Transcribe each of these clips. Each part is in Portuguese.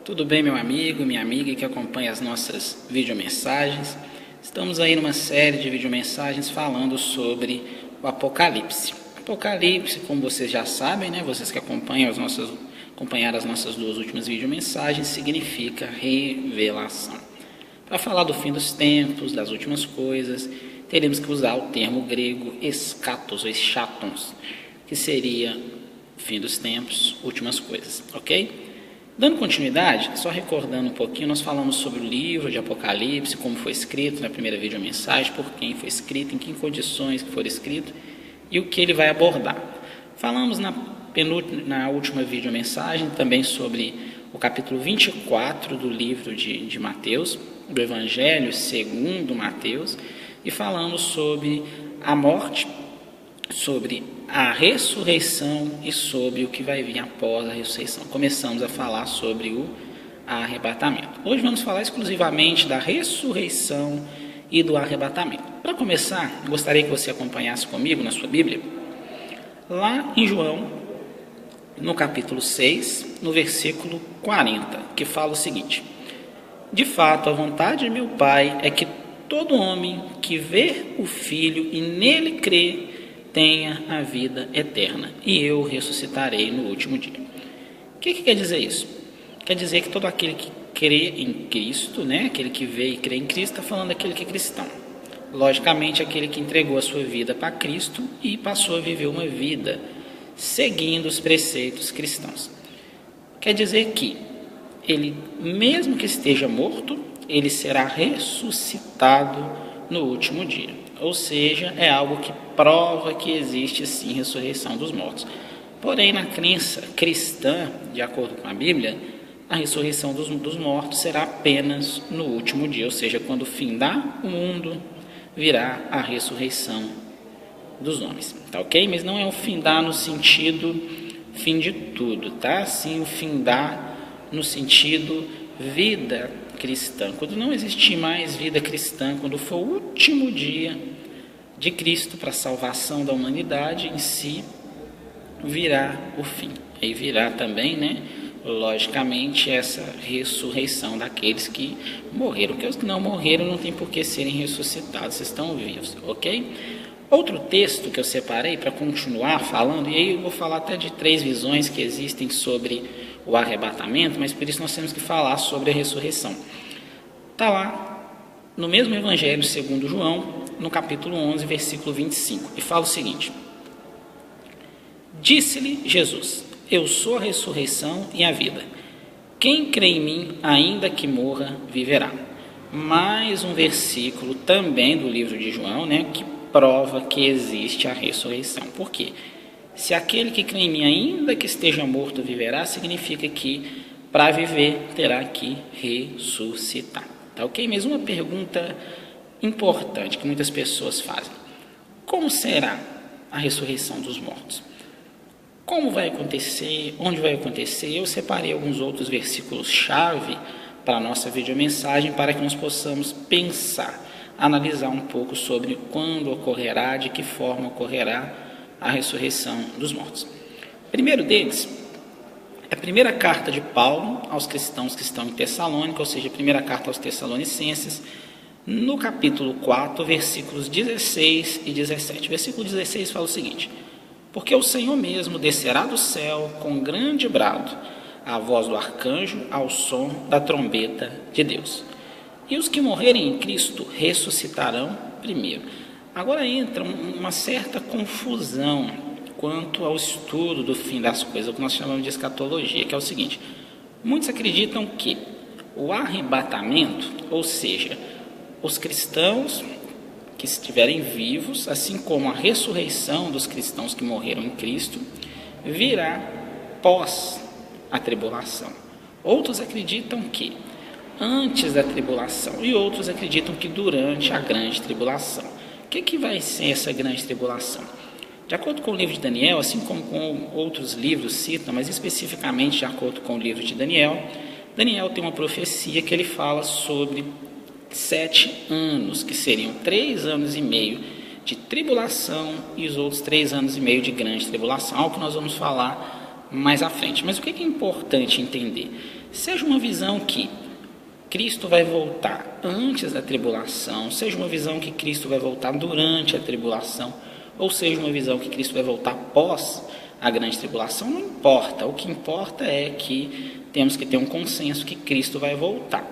Tudo bem, meu amigo, minha amiga que acompanha as nossas videomensagens? Estamos aí numa série de videomensagens falando sobre o Apocalipse. Apocalipse, como vocês já sabem, né? Vocês que acompanharam as nossas duas últimas videomensagens, significa revelação. Para falar do fim dos tempos, das últimas coisas, teremos que usar o termo grego eschatos ou eschatos, que seria fim dos tempos, últimas coisas, ok? Dando continuidade, só recordando um pouquinho, nós falamos sobre o livro de Apocalipse, como foi escrito na primeira videomensagem, por quem foi escrito, em que condições que foi escrito e o que ele vai abordar. Falamos na última videomensagem também sobre o capítulo 24 do livro de Mateus, do Evangelho segundo Mateus, e falamos sobre a morte, sobre a ressurreição e sobre o que vai vir após a ressurreição. Começamos a falar sobre o arrebatamento. Hoje vamos falar exclusivamente da ressurreição e do arrebatamento. Para começar, gostaria que você acompanhasse comigo na sua Bíblia, lá em João, no capítulo 6, no versículo 40, que fala o seguinte: de fato, a vontade de meu Pai é que todo homem que vê o Filho e nele crê tenha a vida eterna, e eu ressuscitarei no último dia. O que quer dizer isso? Quer dizer que todo aquele que crê em Cristo, né, aquele que vê e crê em Cristo, está falando daquele que é cristão. Logicamente, aquele que entregou a sua vida para Cristo e passou a viver uma vida seguindo os preceitos cristãos. Quer dizer que ele, mesmo que esteja morto, ele será ressuscitado no último dia. Ou seja, é algo que prova que existe sim ressurreição dos mortos. Porém, na crença cristã, de acordo com a Bíblia, a ressurreição dos mortos será apenas no último dia, ou seja, quando findar o mundo, virá a ressurreição dos homens, tá ok? Mas não é o findar no sentido fim de tudo, tá? Sim, o findar no sentido vida cristã. Quando não existir mais vida cristã, quando for o último dia de Cristo para a salvação da humanidade em si, virá o fim. Aí virá também, né, logicamente, essa ressurreição daqueles que morreram. Porque os que não morreram não tem por que serem ressuscitados, estão vivos, ok? Outro texto que eu separei para continuar falando, e aí eu vou falar até de 3 visões que existem sobre o arrebatamento, mas por isso nós temos que falar sobre a ressurreição. Está lá no mesmo Evangelho segundo João, no capítulo 11, versículo 25, e fala o seguinte: disse-lhe Jesus: eu sou a ressurreição e a vida. Quem crê em mim, ainda que morra, viverá. Mais um versículo também do livro de João, né, que prova que existe a ressurreição. Por quê? Se aquele que crê em mim, ainda que esteja morto, viverá, significa que para viver terá que ressuscitar. Tá ok? Mas uma pergunta importante que muitas pessoas fazem: como será a ressurreição dos mortos? Como vai acontecer? Onde vai acontecer? Eu separei alguns outros versículos-chave para a nossa videomensagem para que nós possamos pensar, analisar um pouco sobre quando ocorrerá, de que forma ocorrerá a ressurreição dos mortos. O primeiro deles é a primeira carta de Paulo aos cristãos que estão em Tessalônica, ou seja, a primeira carta aos Tessalonicenses, no capítulo 4, versículos 16 e 17. O versículo 16 fala o seguinte: porque o Senhor mesmo descerá do céu com grande brado, a voz do arcanjo, ao som da trombeta de Deus. E os que morrerem em Cristo ressuscitarão primeiro. Agora entra uma certa confusão quanto ao estudo do fim das coisas, o que nós chamamos de escatologia, que é o seguinte: muitos acreditam que o arrebatamento, ou seja, os cristãos que estiverem vivos, assim como a ressurreição dos cristãos que morreram em Cristo, virá pós a tribulação. Outros acreditam que antes da tribulação, e outros acreditam que durante a grande tribulação. O que vai ser essa grande tribulação? De acordo com o livro de Daniel, assim como com outros livros citam, mas especificamente de acordo com o livro de Daniel, Daniel tem uma profecia que ele fala sobre 7 anos, que seriam 3 anos e meio de tribulação e os outros 3 anos e meio de grande tribulação, algo que nós vamos falar mais à frente. Mas o que é importante entender? Seja uma visão que Cristo vai voltar antes da tribulação, seja uma visão que Cristo vai voltar durante a tribulação, ou seja uma visão que Cristo vai voltar após a grande tribulação, não importa. O que importa é que temos que ter um consenso que Cristo vai voltar.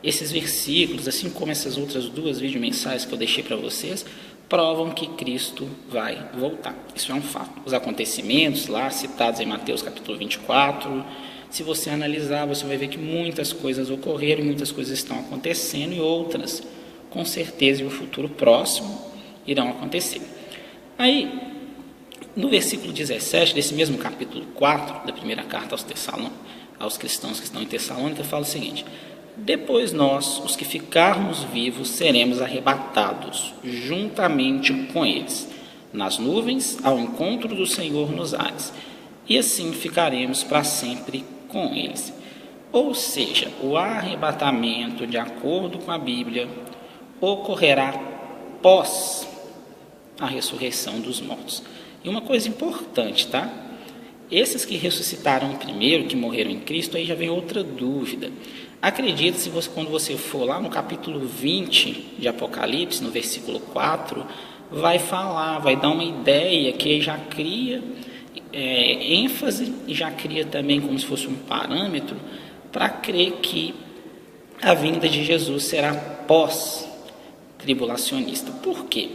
Esses versículos, assim como essas outras duas videomensagens que eu deixei para vocês, provam que Cristo vai voltar. Isso é um fato. Os acontecimentos lá citados em Mateus capítulo 24, se você analisar, você vai ver que muitas coisas ocorreram, muitas coisas estão acontecendo e outras, com certeza, em um futuro próximo, irão acontecer. Aí, no versículo 17 desse mesmo capítulo 4 da primeira carta aos cristãos que estão em Tessalônica, fala o seguinte: depois nós, os que ficarmos vivos, seremos arrebatados juntamente com eles, nas nuvens, ao encontro do Senhor nos ares, e assim ficaremos para sempre com eles. Ou seja, o arrebatamento, de acordo com a Bíblia, ocorrerá pós a ressurreição dos mortos. E uma coisa importante, tá? Esses que ressuscitaram primeiro, que morreram em Cristo, aí já vem outra dúvida. Acredite, quando você for lá no capítulo 20 de Apocalipse, no versículo 4, vai dar uma ideia que já cria ênfase e já cria também como se fosse um parâmetro para crer que a vinda de Jesus será pós-tribulacionista. Por quê?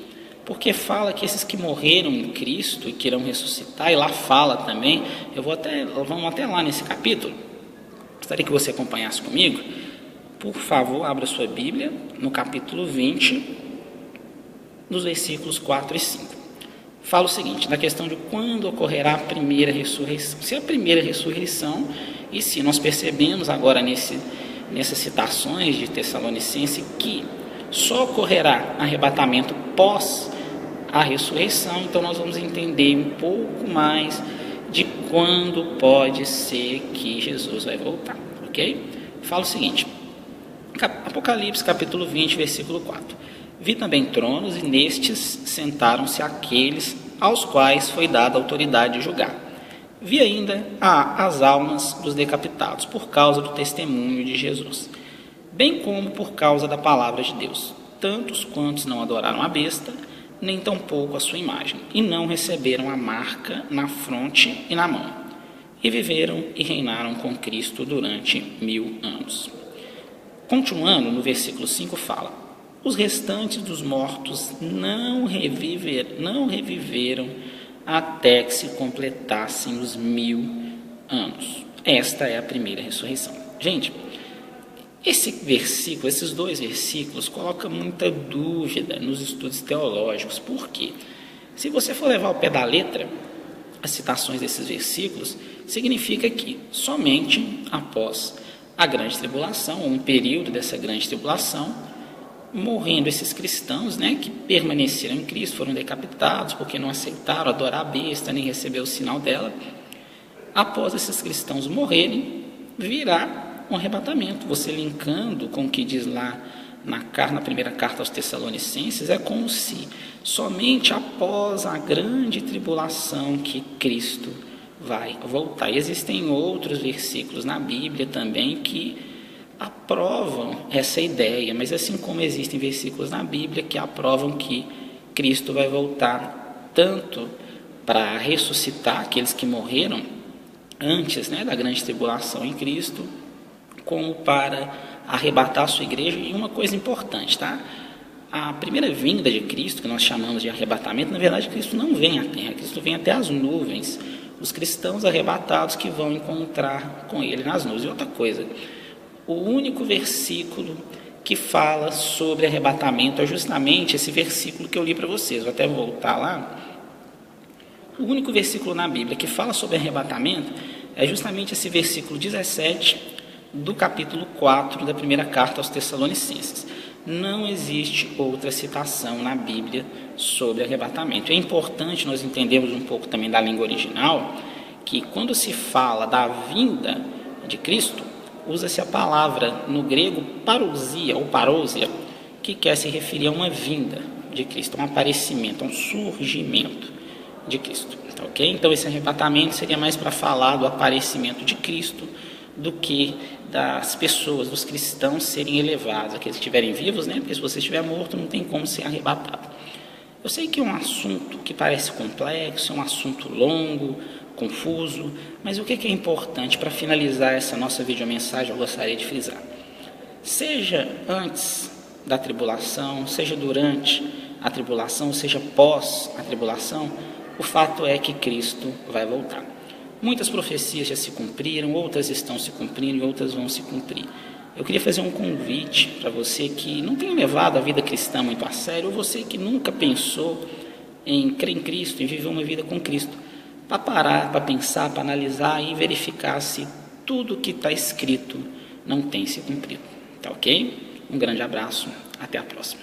Porque fala que esses que morreram em Cristo e que irão ressuscitar, e lá fala também, vamos até lá nesse capítulo. Gostaria que você acompanhasse comigo. Por favor, abra sua Bíblia no capítulo 20, nos versículos 4 e 5. Fala o seguinte, na questão de quando ocorrerá a primeira ressurreição. Se a primeira ressurreição, e se nós percebemos agora nessas citações de Tessalonicenses que só ocorrerá arrebatamento pós a ressurreição, então nós vamos entender um pouco mais de quando pode ser que Jesus vai voltar, ok? Fala o seguinte, Apocalipse capítulo 20, versículo 4. Vi também tronos, e nestes sentaram-se aqueles aos quais foi dada a autoridade de julgar. Vi ainda as almas dos decapitados, por causa do testemunho de Jesus, bem como por causa da palavra de Deus, tantos quantos não adoraram a besta, nem tampouco a sua imagem, e não receberam a marca na fronte e na mão, e viveram e reinaram com Cristo durante 1000 anos. Continuando, no versículo 5 fala: os restantes dos mortos não reviveram até que se completassem os 1000 anos. Esta é a primeira ressurreição. Gente, esses dois versículos colocam muita dúvida nos estudos teológicos. Por quê? Se você for levar ao pé da letra as citações desses versículos, significa que somente após a grande tribulação, ou um período dessa grande tribulação, morrendo esses cristãos, que permaneceram em Cristo, foram decapitados porque não aceitaram adorar a besta, nem receber o sinal dela. Após esses cristãos morrerem, virá um arrebatamento. Você linkando com o que diz lá na primeira carta aos Tessalonicenses, é como se somente após a grande tribulação que Cristo vai voltar. E existem outros versículos na Bíblia também que aprovam essa ideia, mas assim como existem versículos na Bíblia que aprovam que Cristo vai voltar tanto para ressuscitar aqueles que morreram antes da grande tribulação em Cristo, como para arrebatar a sua igreja. E uma coisa importante, tá? A primeira vinda de Cristo, que nós chamamos de arrebatamento, na verdade Cristo não vem à terra, Cristo vem até as nuvens, os cristãos arrebatados que vão encontrar com Ele nas nuvens. E outra coisa, o único versículo que fala sobre arrebatamento é justamente esse versículo que eu li para vocês. Vou até voltar lá. O único versículo na Bíblia que fala sobre arrebatamento é justamente esse versículo 17 do capítulo 4 da primeira carta aos Tessalonicenses. Não existe outra citação na Bíblia sobre arrebatamento. É importante nós entendermos um pouco também da língua original, que quando se fala da vinda de Cristo, usa-se a palavra no grego parousia ou parousia, que quer se referir a uma vinda de Cristo, a um aparecimento, a um surgimento de Cristo. tá ok? Então esse arrebatamento seria mais para falar do aparecimento de Cristo do que das pessoas, dos cristãos serem elevados, aqueles que estiverem vivos, né? Porque se você estiver morto não tem como ser arrebatado. Eu sei que é um assunto que parece complexo, é um assunto longo, confuso, mas o que é importante para finalizar essa nossa videomensagem, eu gostaria de frisar. Seja antes da tribulação, seja durante a tribulação, seja pós a tribulação, o fato é que Cristo vai voltar. Muitas profecias já se cumpriram, outras estão se cumprindo e outras vão se cumprir. Eu queria fazer um convite para você que não tem levado a vida cristã muito a sério, ou você que nunca pensou em crer em Cristo, em viver uma vida com Cristo, para parar, para pensar, para analisar e verificar se tudo que está escrito não tem se cumprido. Tá ok? Um grande abraço, até a próxima.